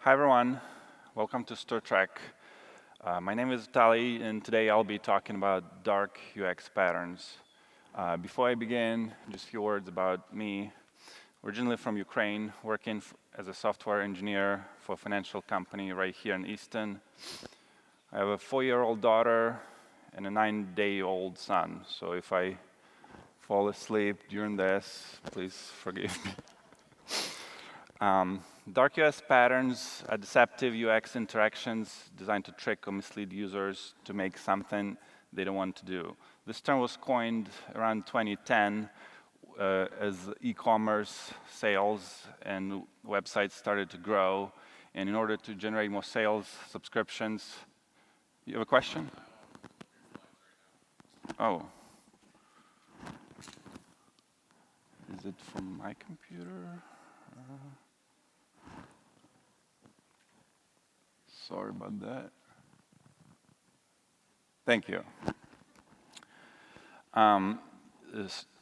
Hi everyone, welcome to Star Trek. My name is Vitaliy, and today I'll be talking about dark UX patterns. Before I begin, just a few words about me. Originally from Ukraine, working as a software engineer for a financial company right here in Easton. I have a 4-year-old daughter and a 9-day-old son, so if I fall asleep during this, please forgive me. Dark UX patterns are deceptive UX interactions designed to trick or mislead users to make something they don't want to do. This term was coined around 2010 as e-commerce sales and websites started to grow. And in order to generate more sales, subscriptions. You have a question? Oh. Is it from my computer? Sorry about that. Thank you.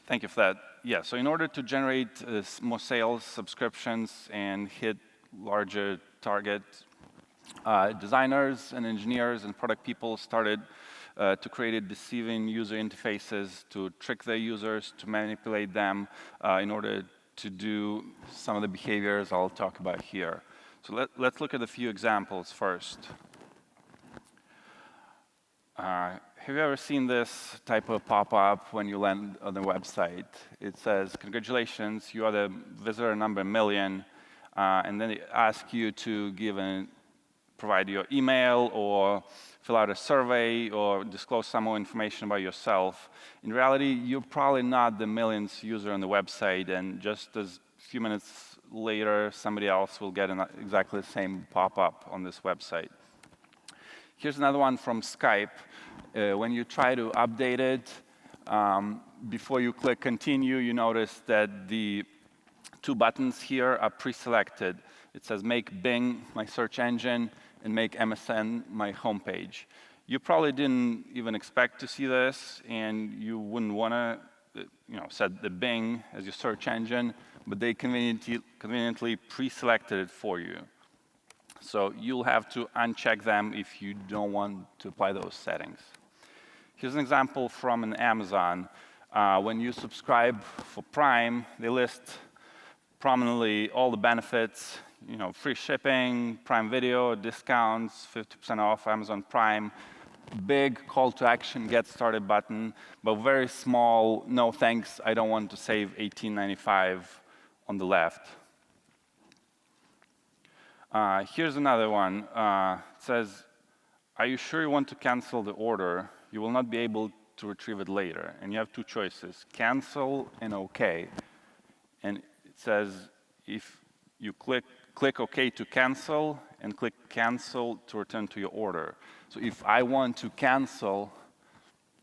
Thank you for that. Yeah, so in order to generate more sales, subscriptions, and hit larger target, designers and engineers and product people started to create deceiving user interfaces to trick their users, to manipulate them in order to do some of the behaviors I'll talk about here. So let's look at a few examples first. Have you ever seen this type of pop-up when you land on the website? It says, congratulations, you are the visitor number 1,000,000, and then they ask you to provide your email or fill out a survey or disclose some more information about yourself. In reality, you're probably not the 1,000,000th user on the website, and just as a few minutes later, somebody else will get exactly the same pop-up on this website. Here's another one from Skype. When you try to update it, before you click continue, you notice that the 2 buttons here are pre-selected. It says make Bing my search engine and make MSN my homepage. You probably didn't even expect to see this, and you wouldn't want to set the Bing as your search engine, but they conveniently pre-selected it for you. So you'll have to uncheck them if you don't want to apply those settings. Here's an example from an Amazon. When you subscribe for Prime, they list prominently all the benefits, free shipping, Prime Video, discounts, 50% off Amazon Prime, big call to action, get started button, but very small, no thanks, I don't want to save $18.95 on the left. Here's another one. It says, are you sure you want to cancel the order? You will not be able to retrieve it later. And you have 2 choices, cancel and OK. And it says, if you click OK to cancel and click cancel to return to your order. So if I want to cancel,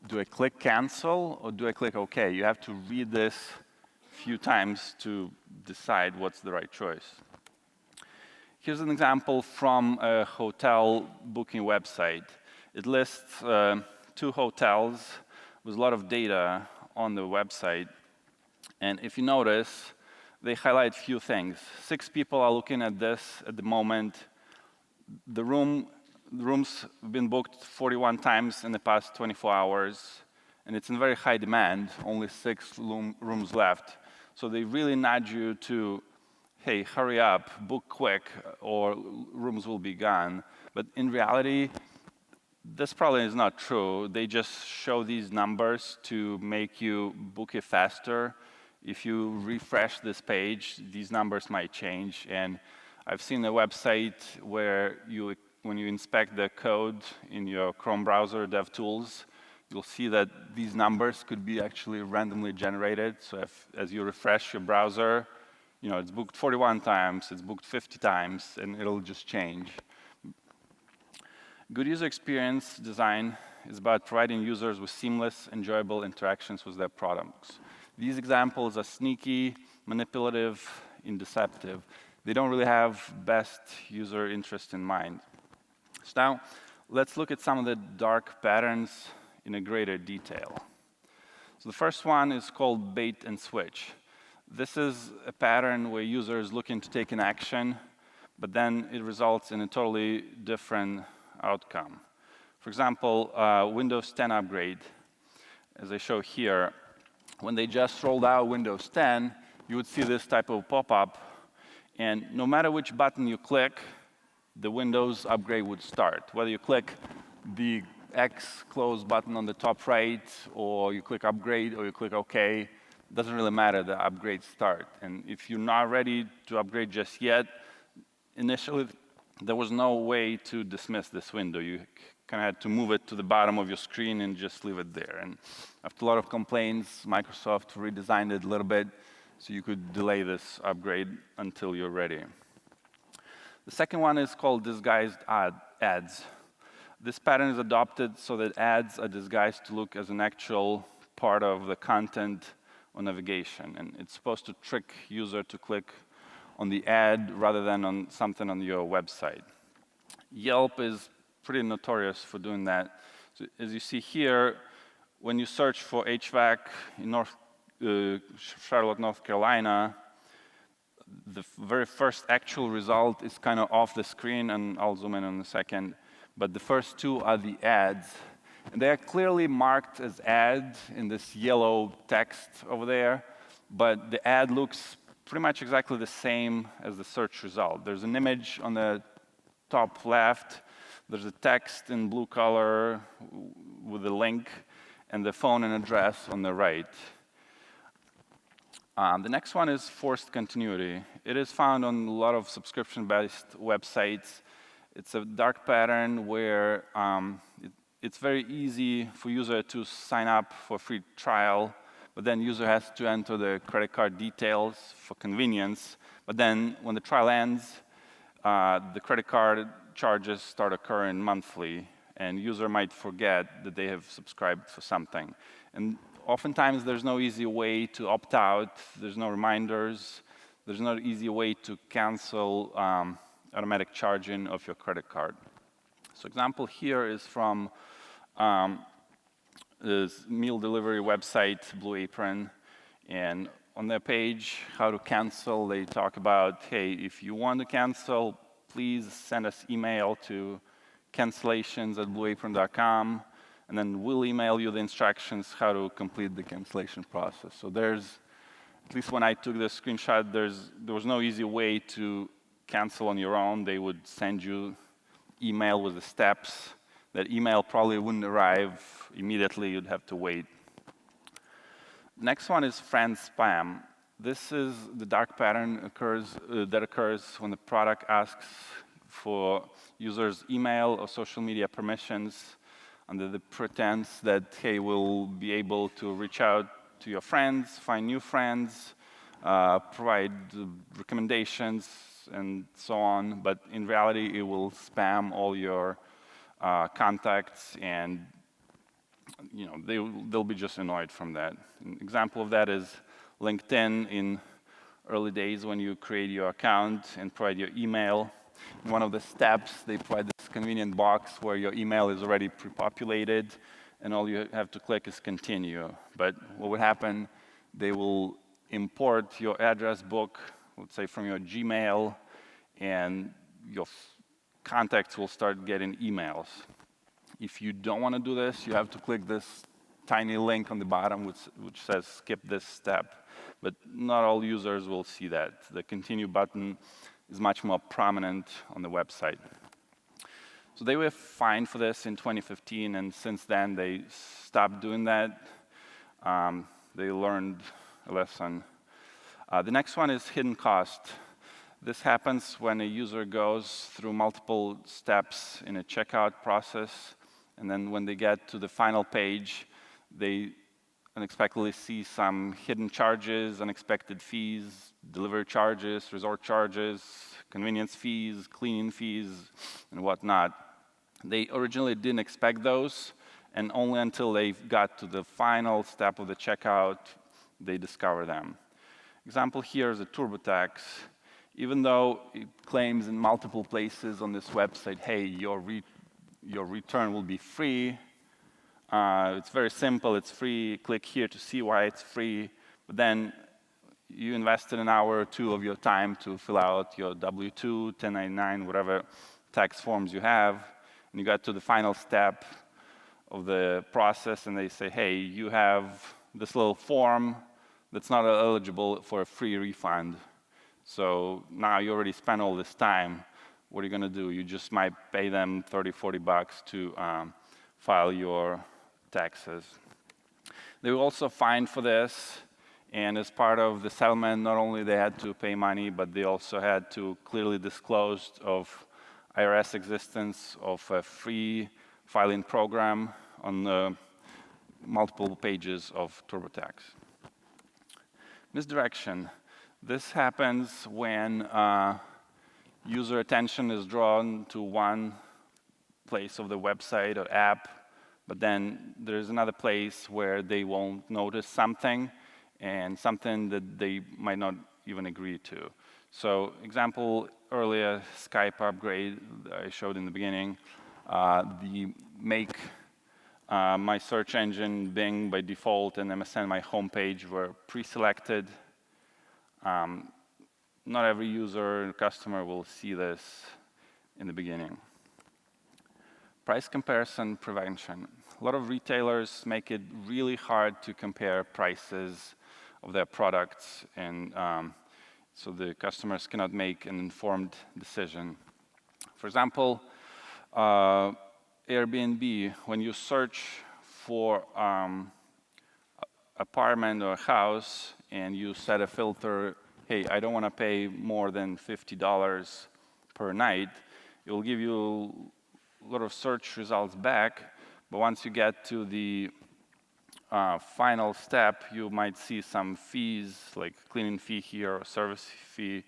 do I click cancel or do I click OK? You have to read this a few times to decide what's the right choice. Here's an example from a hotel booking website. It lists 2 hotels with a lot of data on the website. And if you notice, they highlight a few things. 6 people are looking at this at the moment. The rooms have been booked 41 times in the past 24 hours, and it's in very high demand, only 6 rooms left. So they really nudge you to, hey, hurry up, book quick, or rooms will be gone. But in reality, this probably is not true. They just show these numbers to make you book it faster. If you refresh this page, these numbers might change. And I've seen a website where when you inspect the code in your Chrome browser, DevTools, you'll see that these numbers could be actually randomly generated. So as you refresh your browser, it's booked 41 times, it's booked 50 times, and it'll just change. Good user experience design is about providing users with seamless, enjoyable interactions with their products. These examples are sneaky, manipulative, and deceptive. They don't really have best user interest in mind. So now, let's look at some of the dark patterns in a greater detail. So the first one is called bait and switch. This is a pattern where users looking to take an action, but then it results in a totally different outcome. For example, Windows 10 upgrade, as I show here, when they just rolled out Windows 10, you would see this type of pop-up, and no matter which button you click, the Windows upgrade would start. Whether you click the X close button on the top right, or you click upgrade, or you click OK, it doesn't really matter, the upgrades start. And if you're not ready to upgrade just yet, initially there was no way to dismiss this window. You kind of had to move it to the bottom of your screen and just leave it there. And after a lot of complaints, Microsoft redesigned it a little bit so you could delay this upgrade until you're ready. The second one is called disguised ads. This pattern is adopted so that ads are disguised to look as an actual part of the content or navigation. And it's supposed to trick user to click on the ad rather than on something on your website. Yelp is pretty notorious for doing that. So as you see here, when you search for HVAC in Charlotte, North Carolina, the very first actual result is kind of off the screen, and I'll zoom in a second. But the first two are the ads. And they are clearly marked as ads in this yellow text over there, but the ad looks pretty much exactly the same as the search result. There's an image on the top left, there's a text in blue color with a link, and the phone and address on the right. The next one is forced continuity. It is found on a lot of subscription-based websites. It's a dark pattern where it's very easy for user to sign up for a free trial, but then user has to enter the credit card details for convenience. But then when the trial ends, the credit card charges start occurring monthly, and user might forget that they have subscribed for something. And oftentimes there's no easy way to opt out, there's no reminders, there's no easy way to cancel automatic charging of your credit card. So example here is from this meal delivery website, Blue Apron, and on their page, how to cancel, they talk about, hey, if you want to cancel, please send us email to cancellations@blueapron.com, and then we'll email you the instructions how to complete the cancellation process. So there's, at least when I took the screenshot, there was no easy way to cancel on your own. They would send you email with the steps. That email probably wouldn't arrive immediately. You'd have to wait. Next one is friend spam. This is the dark pattern that occurs when the product asks for users' email or social media permissions under the pretense that, hey, we'll be able to reach out to your friends, find new friends, provide recommendations, and so on. But in reality, it will spam all your contacts, and they'll be just annoyed from that. An example of that is LinkedIn in early days when you create your account and provide your email. In one of the steps, they provide this convenient box where your email is already pre-populated, and all you have to click is continue. But what would happen, they will import your address book, let's say from your Gmail, and your contacts will start getting emails. If you don't want to do this, you have to click this tiny link on the bottom which says skip this step. But not all users will see that. The continue button is much more prominent on the website. So they were fined for this in 2015, and since then they stopped doing that. They learned a lesson. The next one is hidden cost. This happens when a user goes through multiple steps in a checkout process, and then when they get to the final page, they unexpectedly see some hidden charges, unexpected fees, delivery charges, resort charges, convenience fees, cleaning fees, and whatnot. They originally didn't expect those, and only until they got to the final step of the checkout, they discover them. Example here is a TurboTax. Even though it claims in multiple places on this website, hey, your return will be free. It's very simple, it's free. Click here to see why it's free. But then you invested an hour or two of your time to fill out your W-2, 1099, whatever tax forms you have, and you got to the final step of the process, and they say, hey, you have this little form that's not eligible for a free refund. So now you already spent all this time. What are you going to do? You just might pay them 30, 40 bucks to file your taxes. They were also fined for this, and as part of the settlement, not only they had to pay money, but they also had to clearly disclose of IRS existence of a free filing program on the multiple pages of TurboTax. Misdirection. This happens when user attention is drawn to one place of the website or app, but then there's another place where they won't notice something, and something that they might not even agree to. So example earlier, Skype upgrade I showed in the beginning, the make my search engine Bing by default and MSN my homepage were pre-selected. Not every user or customer will see this in the beginning. Price comparison prevention. A lot of retailers make it really hard to compare prices of their products, and so the customers cannot make an informed decision. For example, Airbnb, when you search for apartment or house and you set a filter, hey, I don't want to pay more than $50 per night, it will give you a lot of search results back, but once you get to the final step, you might see some fees, like cleaning fee here or service fee,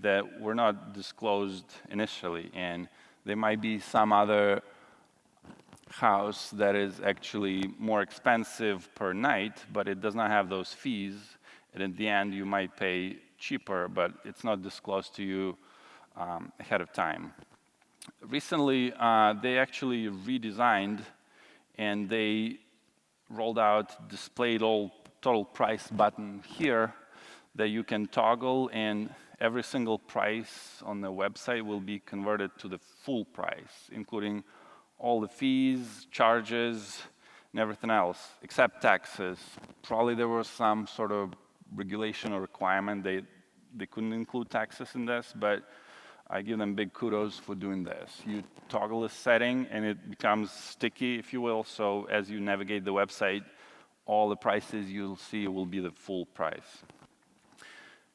that were not disclosed initially, and there might be some other house that is actually more expensive per night, but it does not have those fees, and at the end you might pay cheaper, but it's not disclosed to you ahead of time. Recently, they actually redesigned, and they rolled out displayed all total price button here that you can toggle, and every single price on the website will be converted to the full price, including all the fees, charges, and everything else, except taxes. Probably there was some sort of regulation or requirement. They couldn't include taxes in this, but I give them big kudos for doing this. You toggle a setting, and it becomes sticky, if you will, so as you navigate the website, all the prices you'll see will be the full price.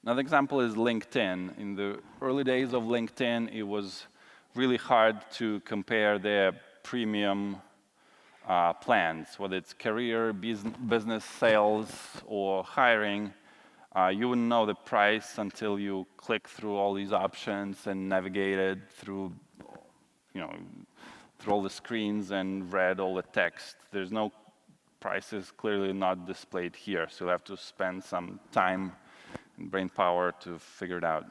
Another example is LinkedIn. In the early days of LinkedIn, it was really hard to compare their premium plans, whether it's career, business, sales, or hiring. You wouldn't know the price until you click through all these options and navigated through, through all the screens and read all the text. There's no prices clearly not displayed here, so you'll have to spend some time and brain power to figure it out.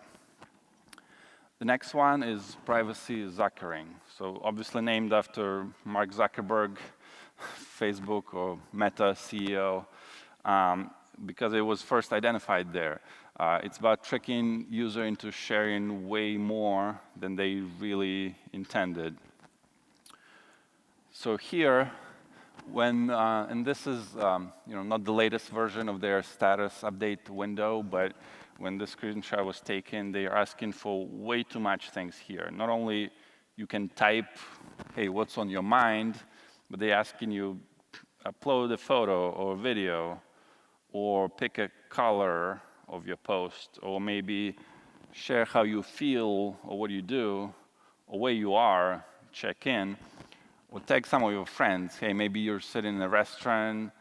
The next one is privacy zuckering. So obviously named after Mark Zuckerberg, Facebook or Meta CEO. Because it was first identified there. It's about tricking user into sharing way more than they really intended. So here, when, and this is not the latest version of their status update window, but when the screenshot was taken, they are asking for way too much things here. Not only you can type, hey, what's on your mind, but they're asking you upload a photo or video, or pick a color of your post, or maybe share how you feel or what you do, or where you are, check in, or tag some of your friends. Hey, maybe you're sitting in a restaurant,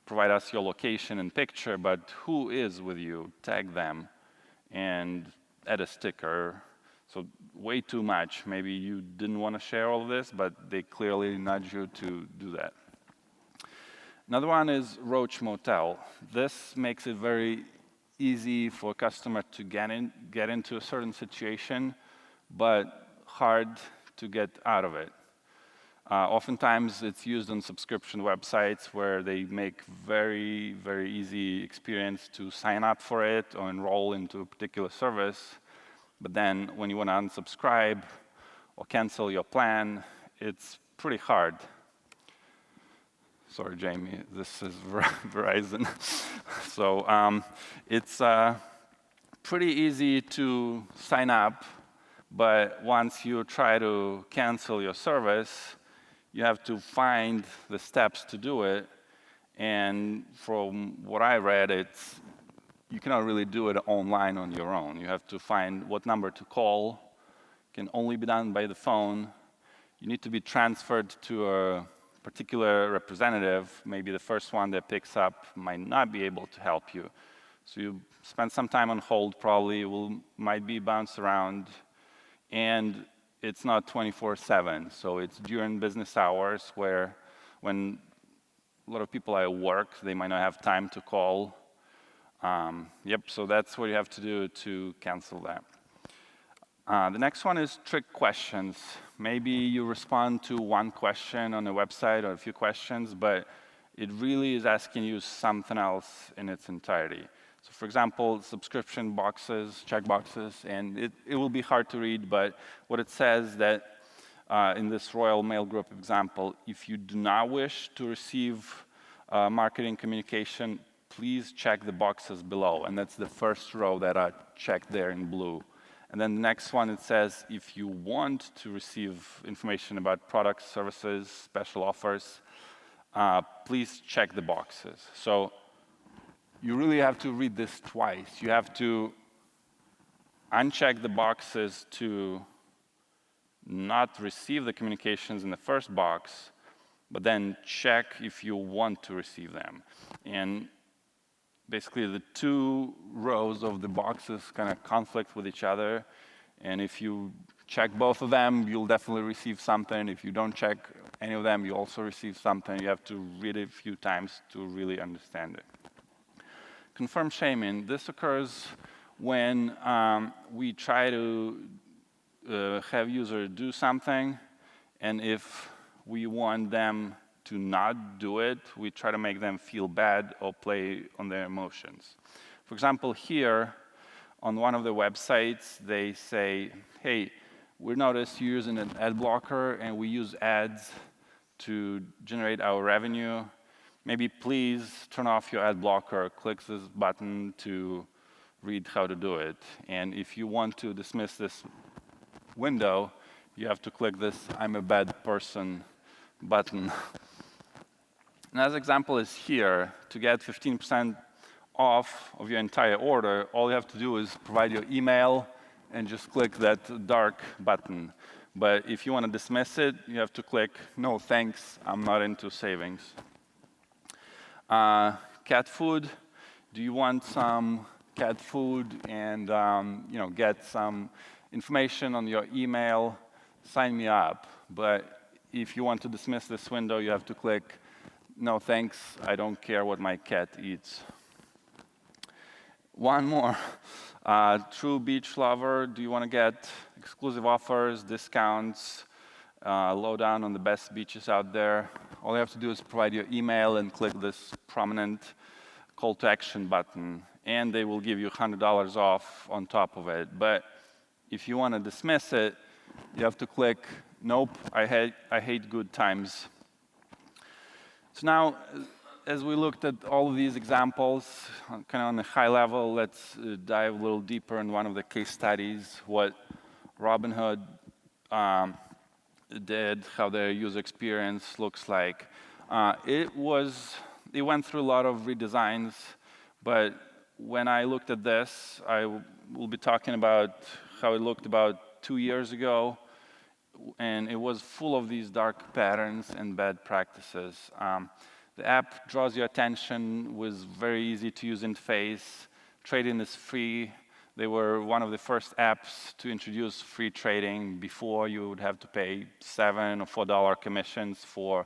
provide us your location and picture, but who is with you? Tag them and add a sticker. So way too much. Maybe you didn't want to share all of this, but they clearly nudge you to do that. Another one is Roach Motel. This makes it very easy for a customer to get into a certain situation, but hard to get out of it. Oftentimes, it's used on subscription websites where they make very, very easy experience to sign up for it or enroll into a particular service. But then when you want to unsubscribe or cancel your plan, it's pretty hard. Sorry, Jamie, this is Verizon. So it's pretty easy to sign up, but once you try to cancel your service, you have to find the steps to do it. And from what I read, you cannot really do it online on your own. You have to find what number to call. It can only be done by the phone. You need to be transferred to a particular representative. Maybe the first one that picks up might not be able to help you. So you spend some time on hold, probably, might be bounced around, and it's not 24/7. So it's during business hours when a lot of people are at work, they might not have time to call. So that's what you have to do to cancel that. The next one is trick questions. Maybe you respond to one question on a website or a few questions, but it really is asking you something else in its entirety. So for example, subscription boxes, checkboxes, and it will be hard to read, but what it says that in this Royal Mail Group example, if you do not wish to receive marketing communication, please check the boxes below. And that's the first row that are checked there in blue. And then the next one, it says, if you want to receive information about products, services, special offers, please check the boxes. So you really have to read this twice. You have to uncheck the boxes to not receive the communications in the first box, but then check if you want to receive them. And basically, the two rows of the boxes kind of conflict with each other. And if you check both of them, you'll definitely receive something. If you don't check any of them, you also receive something. You have to read it a few times to really understand it. Confirm shaming. This occurs when we try to have users do something, and if we want them to not do it, we try to make them feel bad or play on their emotions. For example, here on one of the websites, they say, hey, we noticed you're using an ad blocker and we use ads to generate our revenue. Maybe please turn off your ad blocker, click this button to read how to do it. And if you want to dismiss this window, you have to click this I'm a bad person button. Another example is here. To get 15% off of your entire order, all you have to do is provide your email and just click that dark button. But if you want to dismiss it, you have to click, no thanks, I'm not into savings. Cat food. Do you want some cat food and get some information on your email? Sign me up. But if you want to dismiss this window, you have to click, no thanks, I don't care what my cat eats. One more. True beach lover, do you want to get exclusive offers, discounts, lowdown on the best beaches out there? All you have to do is provide your email and click this prominent call to action button, and they will give you $100 off on top of it. But if you want to dismiss it, you have to click, nope, I hate good times. So now, as we looked at all of these examples, kind of on a high level, let's dive a little deeper in one of the case studies, what Robinhood did, how their user experience looks like. It went through a lot of redesigns, but when I looked at this, I will be talking about how it looked about 2 years ago, and it was full of these dark patterns and bad practices. The app draws your attention with very easy to use interface. Trading is free. They were one of the first apps to introduce free trading. Before, you would have to pay $7 or $4 commissions for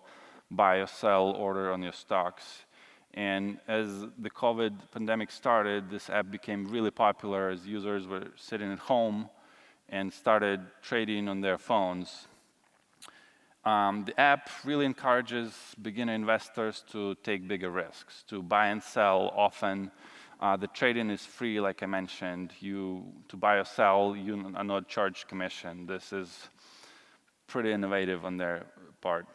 buy or sell order on your stocks. And as the COVID pandemic started, this app became really popular as users were sitting at home and started trading on their phones. The app really encourages beginner investors to take bigger risks, to buy and sell often. The trade-in is free, like I mentioned. To buy or sell, you are not charged commission. This is pretty innovative on their part.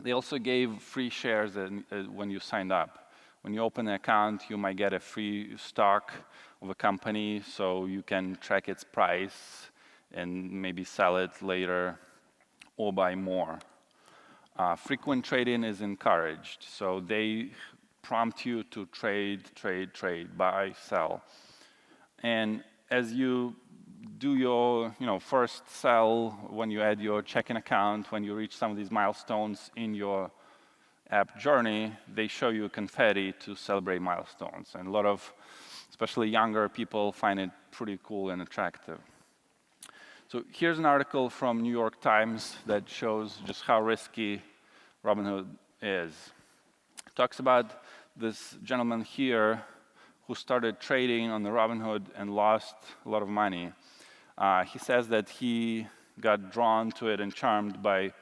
They also gave free shares when you signed up. When you open an account, you might get a free stock of a company, so you can track its price and maybe sell it later or buy more. Frequent trading is encouraged, so they prompt you to trade, buy, sell. And as you do your first sell, when you add your checking account, when you reach some of these milestones in your app journey, they show you confetti to celebrate milestones. And a lot of, especially younger people, find it pretty cool and attractive. So here's an article from New York Times that shows just how risky Robinhood is. It talks about this gentleman here who started trading on the Robinhood and lost a lot of money. He says that he got drawn to it and charmed by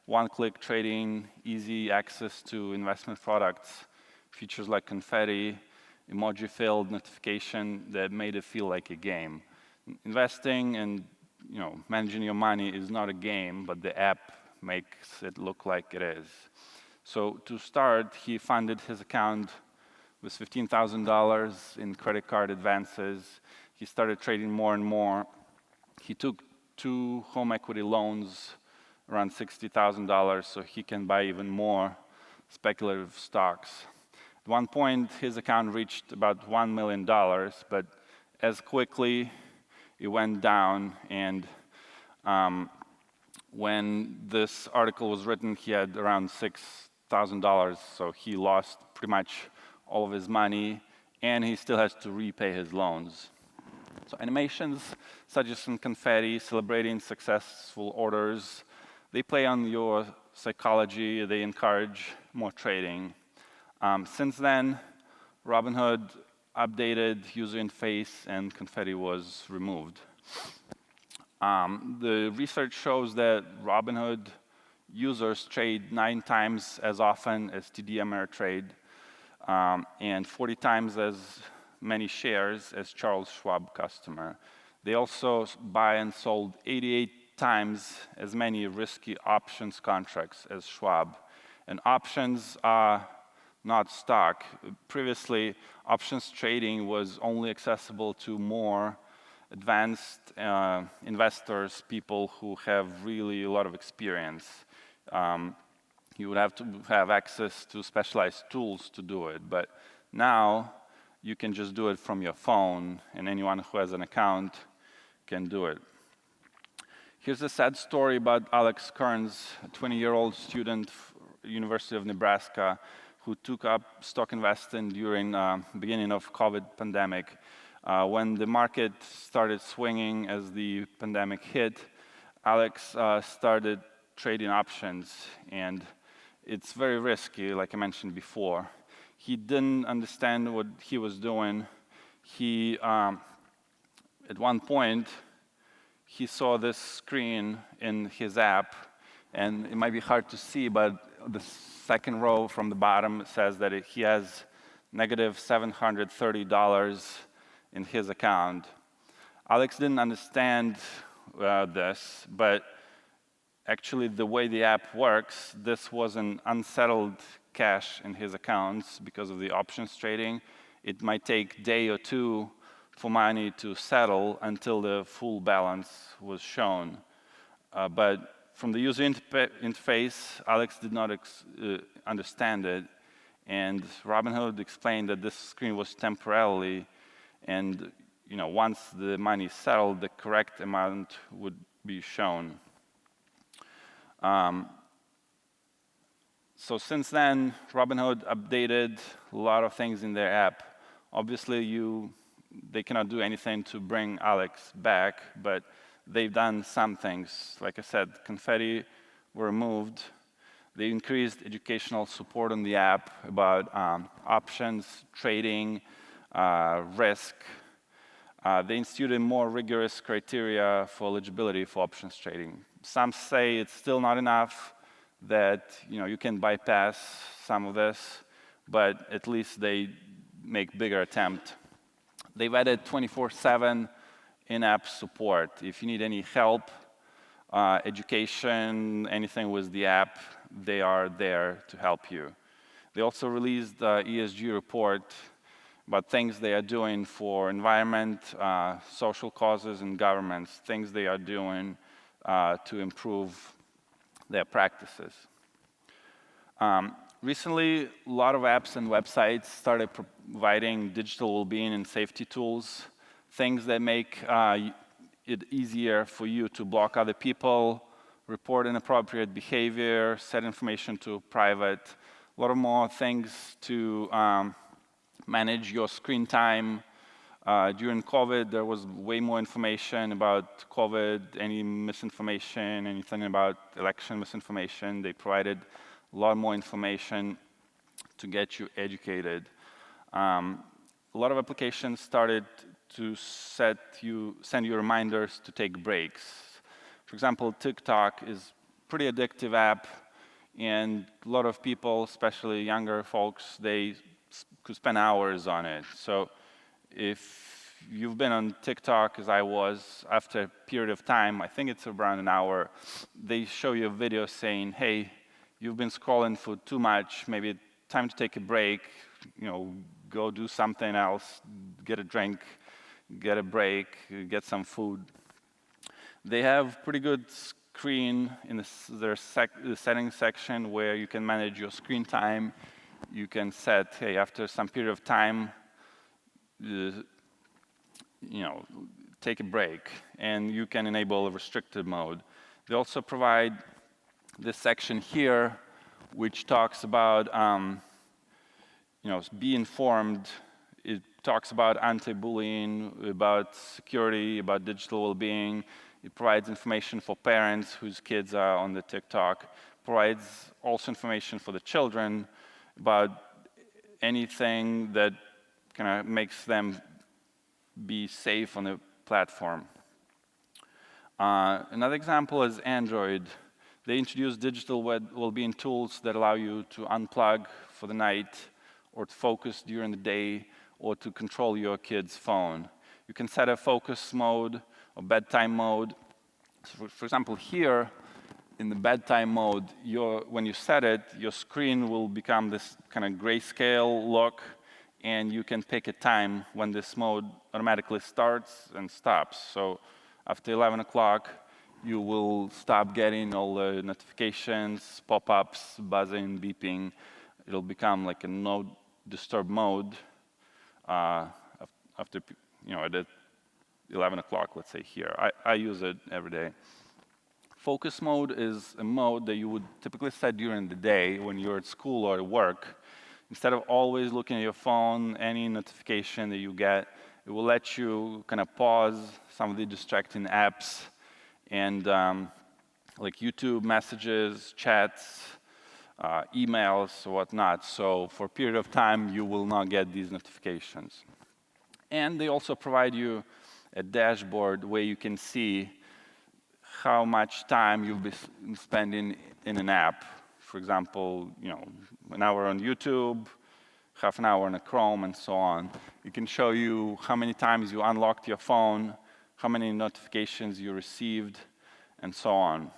one-click trading, easy access to investment products, features like confetti, emoji-filled notification that made it feel like a game. Investing and managing your money is not a game, but the app makes it look like it is. So to start, he funded his account with $15,000 in credit card advances. He started trading more and more. He took 2 home equity loans, around $60,000, so he can buy even more speculative stocks. At one point, his account reached about $1 million, but as quickly it went down, and when this article was written, he had around $6,000, so he lost pretty much all of his money, and he still has to repay his loans. So animations such as some confetti, celebrating successful orders, they play on your psychology, they encourage more trading. Since then, Robinhood updated user interface and confetti was removed. The research shows that Robinhood users trade 9 times as often as TD Ameritrade and 40 times as many shares as Charles Schwab customer. They also buy and sold 88 times as many risky options contracts as Schwab. And options are not stock. Previously, options trading was only accessible to more advanced investors, people who have really a lot of experience. You would have to have access to specialized tools to do it. But now, you can just do it from your phone, and anyone who has an account can do it. Here's a sad story about Alex Kearns, a 20-year-old student, University of Nebraska, who took up stock investing during the beginning of COVID pandemic. When the market started swinging as the pandemic hit, Alex started trading options, and it's very risky, like I mentioned before. He didn't understand what he was doing. At one point, he saw this screen in his app, and it might be hard to see, but the second row from the bottom says that he has negative $730 in his account. Alex didn't understand this, but actually the way the app works, this was an unsettled cash in his accounts because of the options trading. It might take a day or two for money to settle until the full balance was shown. But from the user interface, Alex did not understand it. And Robinhood explained that this screen was temporarily, and once the money settled, the correct amount would be shown. So since then, Robinhood updated a lot of things in their app. Obviously, they cannot do anything to bring Alex back, but they've done some things. Like I said, confetti were removed. They increased educational support on the app about options, trading, risk. They instituted more rigorous criteria for eligibility for options trading. Some say it's still not enough. that you can bypass some of this, but at least they make bigger attempt. They've added 24/7 in-app support. If you need any help, education, anything with the app, they are there to help you. They also released the ESG report about things they are doing for environment, social causes, and governments, things they are doing to improve their practices. Recently, a lot of apps and websites started providing digital well-being and safety tools, things that make it easier for you to block other people, report inappropriate behavior, set information to private, a lot of more things to manage your screen time. During COVID, there was way more information about COVID, any misinformation, anything about election misinformation. They provided a lot more information to get you educated. A lot of applications started to send you reminders to take breaks. For example, TikTok is a pretty addictive app, and a lot of people, especially younger folks, they could spend hours on it. So if you've been on TikTok, as I was, after a period of time, I think it's around an hour, they show you a video saying, hey, you've been scrolling for too much, maybe time to take a break, go do something else, get a drink, get a break, get some food. They have pretty good screen in the settings section where you can manage your screen time. You can set, hey, after some period of time, take a break, and you can enable a restricted mode. They also provide this section here, which talks about, be informed. It talks about anti-bullying, about security, about digital well-being. It provides information for parents whose kids are on the TikTok. Provides also information for the children about anything that kind of makes them be safe on the platform. Another example is Android. They introduced digital well-being tools that allow you to unplug for the night, or to focus during the day, or to control your kid's phone. You can set a focus mode or bedtime mode. So for example, here, in the bedtime mode, when you set it, your screen will become this kind of grayscale look, and you can pick a time when this mode automatically starts and stops. So after 11 o'clock, you will stop getting all the notifications, pop-ups, buzzing, beeping. It'll become like a no disturb mode after, at 11 o'clock, let's say here. I use it every day. Focus mode is a mode that you would typically set during the day when you're at school or at work. Instead of always looking at your phone, any notification that you get, it will let you kind of pause some of the distracting apps and like YouTube messages, chats, emails, or whatnot. So for a period of time, you will not get these notifications. And they also provide you a dashboard where you can see how much time you've been spending in an app. For example, an hour on YouTube, half an hour on a Chrome, and so on. It can show you how many times you unlocked your phone, how many notifications you received, and so on.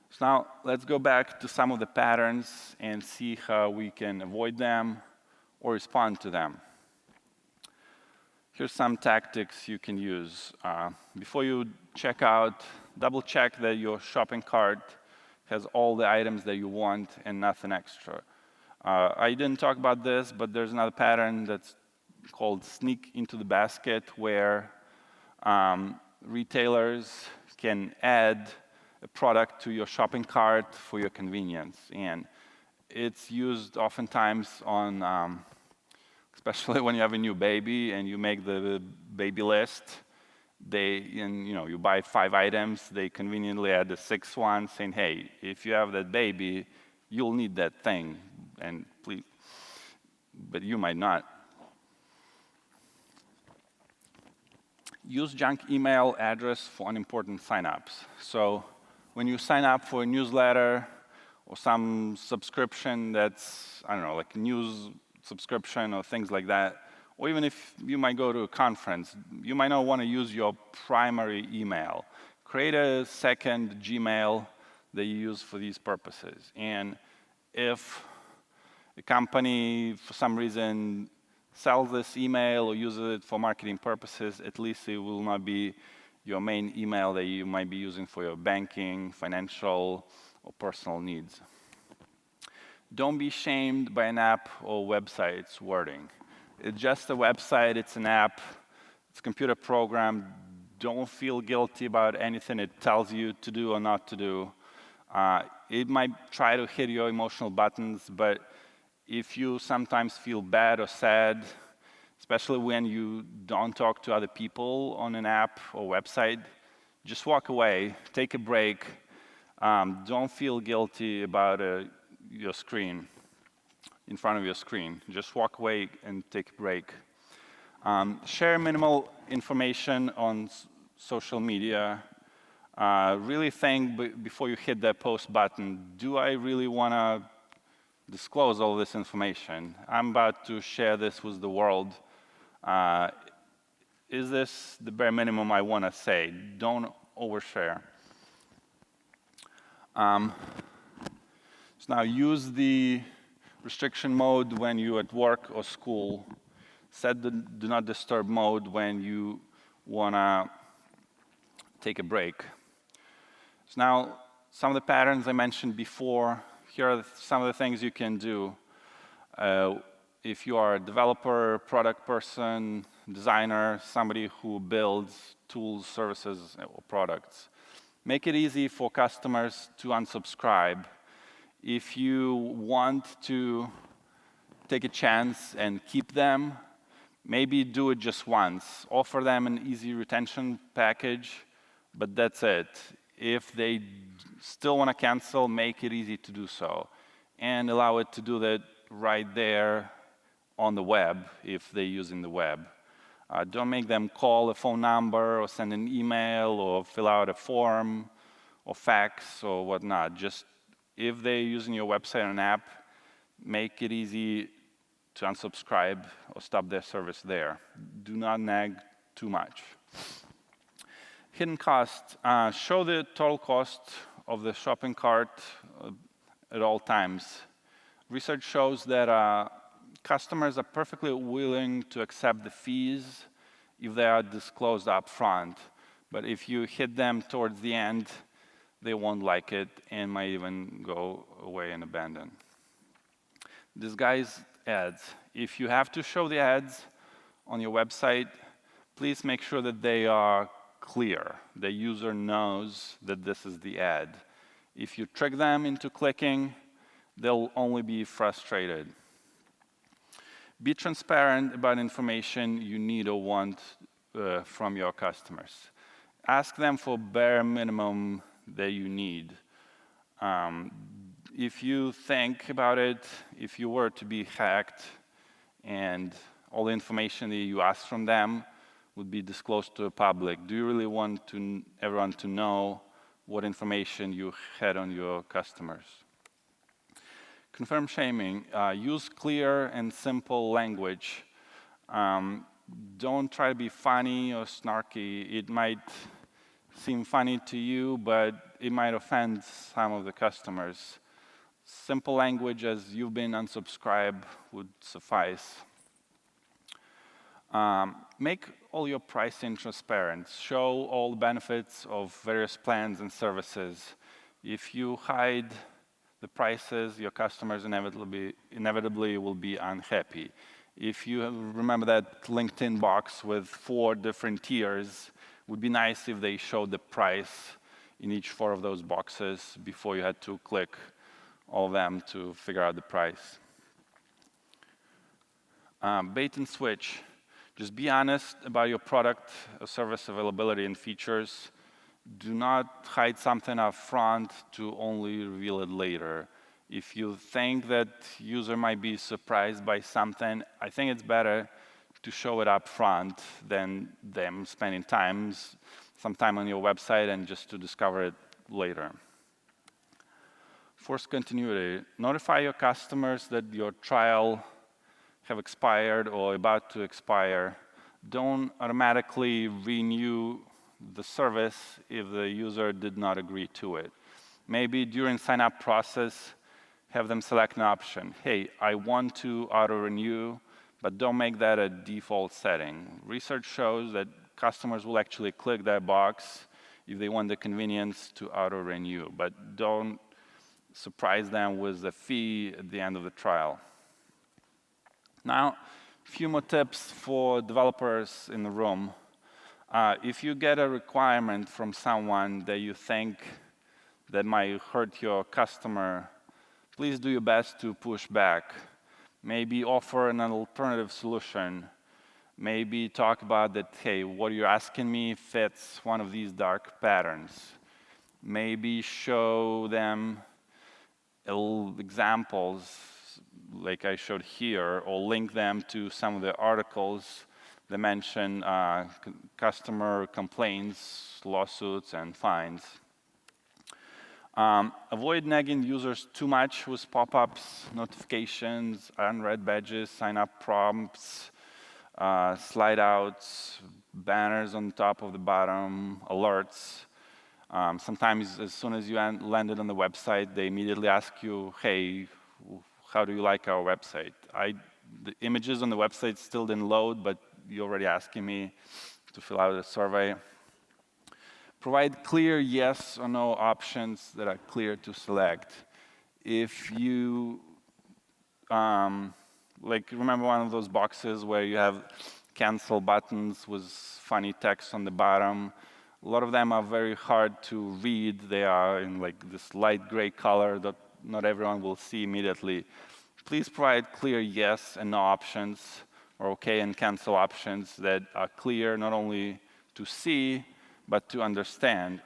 So now let's go back to some of the patterns and see how we can avoid them or respond to them. Here's some tactics you can use. Before you check out, double check that your shopping cart has all the items that you want and nothing extra. I didn't talk about this, but there's another pattern that's called sneak into the basket, where retailers can add a product to your shopping cart for your convenience. And it's used oftentimes on, especially when you have a new baby and you make the baby list. You buy 5 items, they conveniently add the 6th one, saying, hey, if you have that baby, you'll need that thing, and please, but you might not. Use junk email address for unimportant signups. So when you sign up for a newsletter or some subscription that's, I don't know, like news subscription or things like that, or even if you might go to a conference, you might not want to use your primary email. Create a second Gmail that you use for these purposes. And if a company, for some reason, sells this email or uses it for marketing purposes, at least it will not be your main email that you might be using for your banking, financial, or personal needs. Don't be shamed by an app or website's wording. It's just a website, it's an app, it's a computer program. Don't feel guilty about anything it tells you to do or not to do. It might try to hit your emotional buttons, but if you sometimes feel bad or sad, especially when you don't talk to other people on an app or website, just walk away, take a break. Don't feel guilty about your screen, in front of your screen. Just walk away and take a break. Share minimal information on social media. Really think before you hit that post button, do I really want to disclose all this information? I'm about to share this with the world. Is this the bare minimum I want to say? Don't overshare. So now use the restriction mode when you're at work or school. Set the do not disturb mode when you want to take a break. So now, some of the patterns I mentioned before, here are some of the things you can do. If you are a developer, product person, designer, somebody who builds tools, services, or products, make it easy for customers to unsubscribe. If you want to take a chance and keep them, maybe do it just once. Offer them an easy retention package, but that's it. If they still want to cancel, make it easy to do so. And allow it to do that right there on the web, if they're using the web. Don't make them call a phone number or send an email or fill out a form or fax or whatnot. Just if they're using your website or an app, make it easy to unsubscribe or stop their service there. Do not nag too much. Hidden cost. Show the total cost of the shopping cart at all times. Research shows that customers are perfectly willing to accept the fees if they are disclosed up front. But if you hit them towards the end, they won't like it and might even go away and abandon. Disguised ads. If you have to show the ads on your website, please make sure that they are clear. The user knows that this is the ad. If you trick them into clicking, they'll only be frustrated. Be transparent about information you need or want from your customers. Ask them for bare minimum that you need. If you think about it, if you were to be hacked and all the information that you ask from them would be disclosed to the public, do you really want everyone to know what information you had on your customers? Confirm shaming. Use clear and simple language. Don't try to be funny or snarky. It might seem funny to you, but it might offend some of the customers. Simple language as you've been unsubscribed would suffice. Make all your pricing transparent. Show all the benefits of various plans and services. If you hide the prices, your customers inevitably will be unhappy. If you remember that LinkedIn box with 4 different tiers, it would be nice if they showed the price in each 4 of those boxes before you had to click all of them to figure out the price. Bait and switch. Just be honest about your product or service availability and features. Do not hide something up front to only reveal it later. If you think that user might be surprised by something, I think it's better to show it up front than them spending some time on your website and just to discover it later. Force continuity. Notify your customers that your trial have expired or about to expire. Don't automatically renew the service if the user did not agree to it. Maybe during sign-up process, have them select an option. Hey, I want to auto-renew, but don't make that a default setting. Research shows that customers will actually click that box if they want the convenience to auto-renew, but don't surprise them with a fee at the end of the trial. Now, a few more tips for developers in the room. If you get a requirement from someone that you think that might hurt your customer, please do your best to push back. Maybe offer an alternative solution. Maybe talk about that, hey, what you're asking me fits one of these dark patterns. Maybe show them examples like I showed here, or link them to some of the articles that mention customer complaints, lawsuits, and fines. Avoid nagging users too much with pop-ups, notifications, unread badges, sign-up prompts, slide-outs, banners on top of the bottom, alerts. Sometimes as soon as you landed on the website, they immediately ask you, hey, how do you like our website? The images on the website still didn't load, but you're already asking me to fill out a survey. Provide clear yes or no options that are clear to select. If you, remember one of those boxes where you have cancel buttons with funny text on the bottom? A lot of them are very hard to read. They are in like this light gray color that not everyone will see immediately. Please provide clear yes and no options, or OK and cancel options that are clear not only to see, but to understand.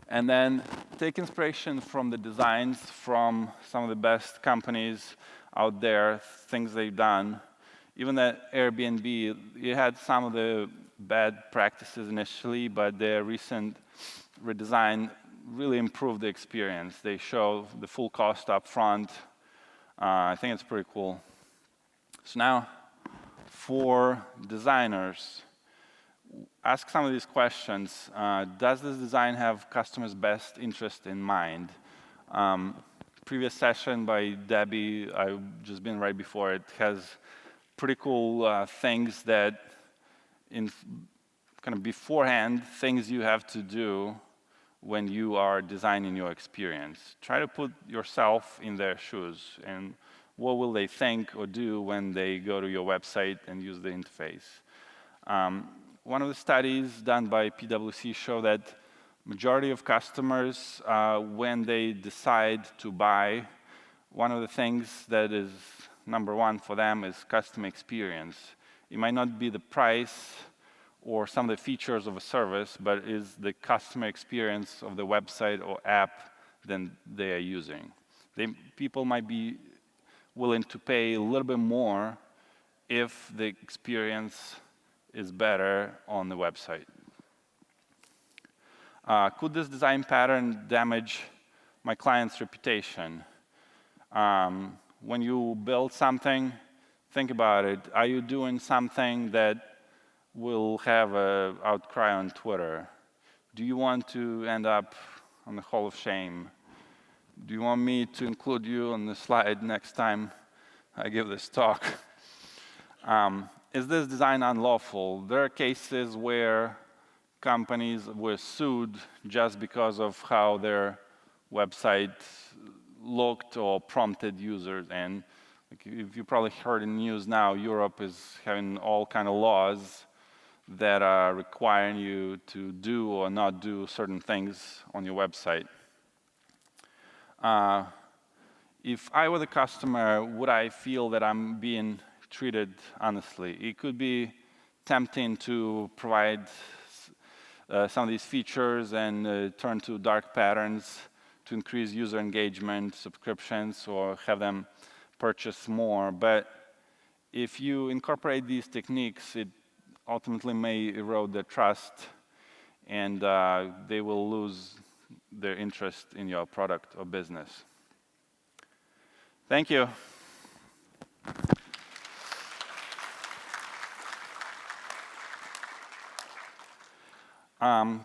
And then take inspiration from the designs from some of the best companies out there, things they've done. Even at Airbnb, you had some of the bad practices initially, but their recent redesign really improved the experience. They show the full cost up front. I think it's pretty cool. So now, for designers, ask some of these questions. Does this design have customers' best interest in mind? Previous session by Debbie, I've just been right before it, has pretty cool things that in kind of beforehand, things you have to do when you are designing your experience. Try to put yourself in their shoes, and what will they think or do when they go to your website and use the interface. One of the studies done by PwC show that majority of customers, when they decide to buy, one of the things that is number one for them is customer experience. It might not be the price or some of the features of a service, but is the customer experience of the website or app that they are using. People might be willing to pay a little bit more if the experience is better on the website. Could this design pattern damage my client's reputation? When you build something, think about it. Are you doing something that will have an outcry on Twitter? Do you want to end up on the Hall of Shame? Do you want me to include you on the slide next time I give this talk? Is this design unlawful? There are cases where companies were sued just because of how their website looked or prompted users. And if you probably heard in the news now, Europe is having all kind of laws that are requiring you to do or not do certain things on your website. If I were the customer, would I feel that I'm being treated honestly? It could be tempting to provide some of these features and turn to dark patterns to increase user engagement, subscriptions, or have them purchase more. But if you incorporate these techniques, it ultimately may erode their trust, and they will lose their interest in your product or business. Thank you.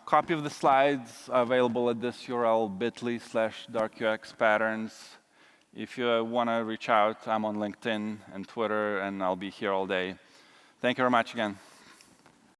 Copy of the slides are available at this URL, bit.ly/darkUXpatterns. If you want to reach out, I'm on LinkedIn and Twitter, and I'll be here all day. Thank you very much again.